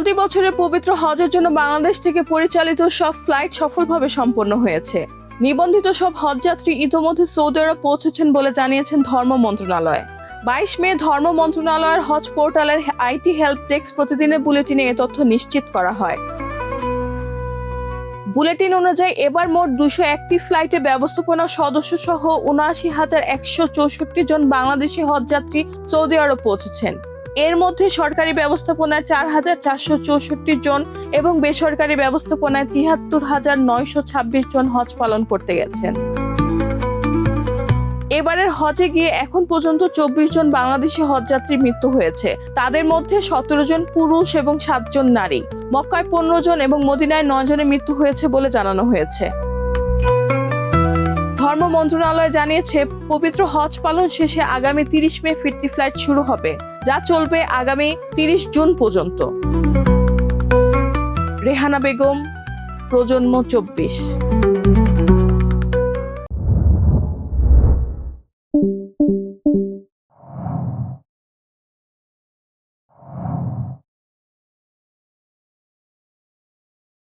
চলতি বছরে পবিত্র হজের জন্য বাংলাদেশ থেকে পরিচালিত সব ফ্লাইট সফলভাবে সম্পন্ন হয়েছে। নিবন্ধিত সব হজযাত্রী ইতোমধ্যে সৌদি আরব পৌঁছেছেন বলে জানিয়েছেন ধর্ম মন্ত্রণালয়। 22 মে ধর্ম মন্ত্রণালয়ের হজ পোর্টালের আইটি হেল্প ডেস্ক প্রতিদিনের বুলেটিনে এ তথ্য নিশ্চিত করা হয়। বুলেটিন অনুযায়ী এবার মোট 201টি ফ্লাইটের ব্যবস্থাপনা সদস্য সহ 79,164 জন বাংলাদেশি হজযাত্রী সৌদি আরব পৌঁছেছেন। এর মধ্যে সরকারি ব্যবস্থাপনায় 4,464 জন এবং বেসরকারি ব্যবস্থাপনায় 73,926 জন হজ পালন করতে গেছেন। এবারের হজে গিয়ে এখন পর্যন্ত 24 জন বাংলাদেশি হজযাত্রীর মৃত্যু হয়েছে। তাদের মধ্যে 17 জন পুরুষ এবং 7 জন নারী। মক্কায় 15 জন এবং মদিনায় 9 জনের মৃত্যু হয়েছে বলে জানানো হয়েছে। ধর্ম মন্ত্রণালয় জানিয়েছে, পবিত্র হজ পালন শেষে আগামী 30 মে ফিরতি ফ্লাইট শুরু হবে, যা চলবে আগামী 30 জুন পর্যন্ত। রেহানা বেগম, প্রজন্ম 24।